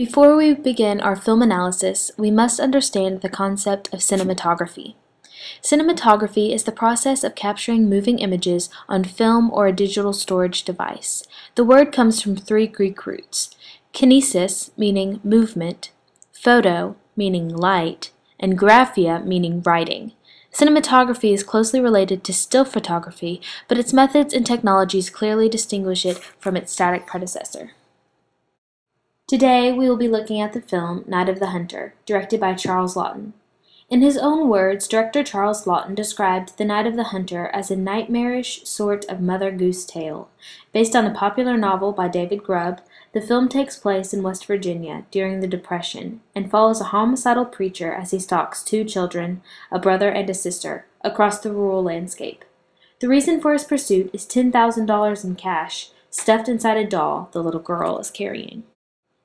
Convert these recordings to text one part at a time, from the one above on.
Before we begin our film analysis, we must understand the concept of cinematography. Cinematography is the process of capturing moving images on film or a digital storage device. The word comes from three Greek roots: kinesis, meaning movement, photo, meaning light, and graphia, meaning writing. Cinematography is closely related to still photography, but its methods and technologies clearly distinguish it from its static predecessor. Today we will be looking at the film Night of the Hunter, directed by Charles Laughton. In his own words, director Charles Laughton described The Night of the Hunter as a nightmarish sort of Mother Goose tale. Based on a popular novel by David Grubb, the film takes place in West Virginia during the Depression and follows a homicidal preacher as he stalks two children, a brother and a sister, across the rural landscape. The reason for his pursuit is $10,000 in cash, stuffed inside a doll the little girl is carrying.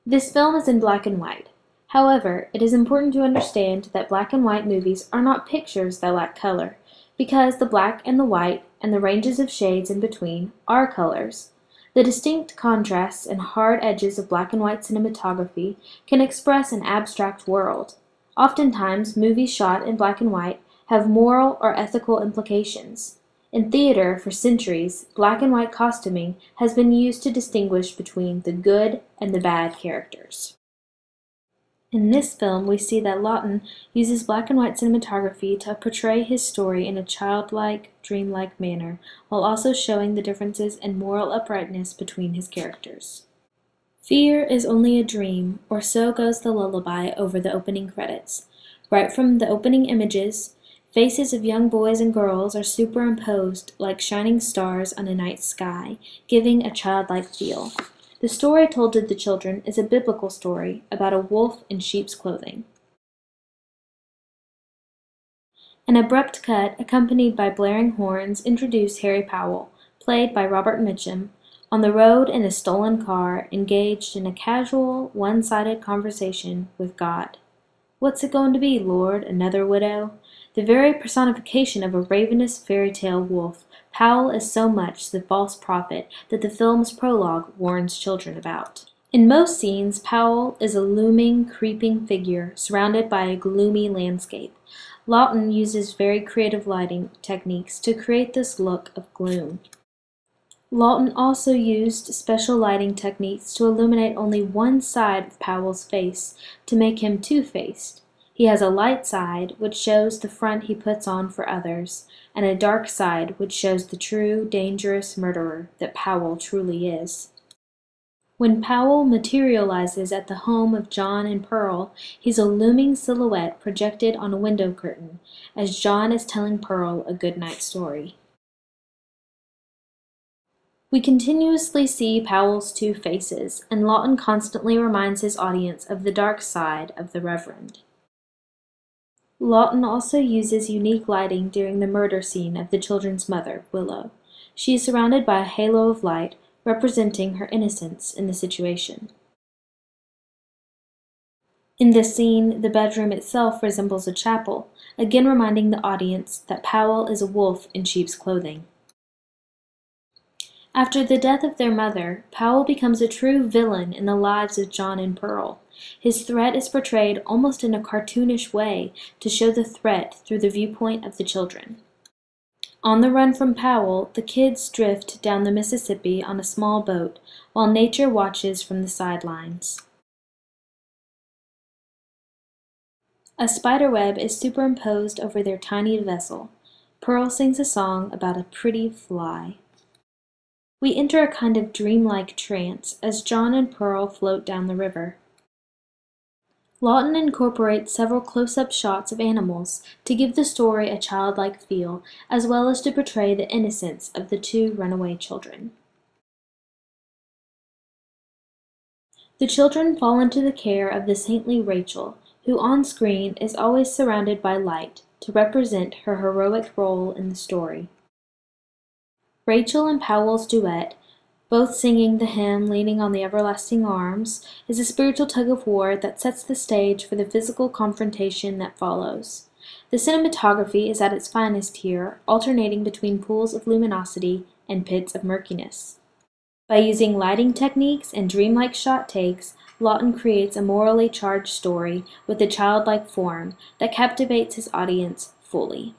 This film is in black and white. However, it is important to understand that black and white movies are not pictures that lack color, because the black and the white and the ranges of shades in between are colors. The distinct contrasts and hard edges of black and white cinematography can express an abstract world. Oftentimes, movies shot in black and white have moral or ethical implications. In theater, for centuries, black and white costuming has been used to distinguish between the good and the bad characters. In this film, we see that Laughton uses black and white cinematography to portray his story in a childlike, dreamlike manner, while also showing the differences in moral uprightness between his characters. Fear is only a dream, or so goes the lullaby over the opening credits. Right from the opening images, faces of young boys and girls are superimposed like shining stars on a night sky, giving a childlike feel. The story told to the children is a biblical story about a wolf in sheep's clothing. An abrupt cut, accompanied by blaring horns, introduce Harry Powell, played by Robert Mitchum, on the road in a stolen car, engaged in a casual, one-sided conversation with God. "What's it going to be, Lord? Another widow?" The very personification of a ravenous fairy tale wolf, Powell is so much the false prophet that the film's prologue warns children about. In most scenes, Powell is a looming, creeping figure surrounded by a gloomy landscape. Laughton uses very creative lighting techniques to create this look of gloom. Laughton also used special lighting techniques to illuminate only one side of Powell's face to make him two-faced. He has a light side, which shows the front he puts on for others, and a dark side, which shows the true, dangerous murderer that Powell truly is. When Powell materializes at the home of John and Pearl, he's a looming silhouette projected on a window curtain, as John is telling Pearl a goodnight story. We continuously see Powell's two faces, and Laughton constantly reminds his audience of the dark side of the Reverend. Laughton also uses unique lighting during the murder scene of the children's mother, Willow. She is surrounded by a halo of light, representing her innocence in the situation. In this scene, the bedroom itself resembles a chapel, again reminding the audience that Powell is a wolf in sheep's clothing. After the death of their mother, Powell becomes a true villain in the lives of John and Pearl. His threat is portrayed almost in a cartoonish way to show the threat through the viewpoint of the children. On the run from Powell, the kids drift down the Mississippi on a small boat, while nature watches from the sidelines. A spiderweb is superimposed over their tiny vessel. Pearl sings a song about a pretty fly. We enter a kind of dreamlike trance as John and Pearl float down the river. Laughton incorporates several close-up shots of animals to give the story a childlike feel, as well as to portray the innocence of the two runaway children. The children fall into the care of the saintly Rachel, who on screen is always surrounded by light to represent her heroic role in the story. Rachel and Powell's duet, both singing the hymn Leaning on the Everlasting Arms, is a spiritual tug-of-war that sets the stage for the physical confrontation that follows. The cinematography is at its finest here, alternating between pools of luminosity and pits of murkiness. By using lighting techniques and dreamlike shot takes, Lawton creates a morally charged story with a childlike form that captivates his audience fully.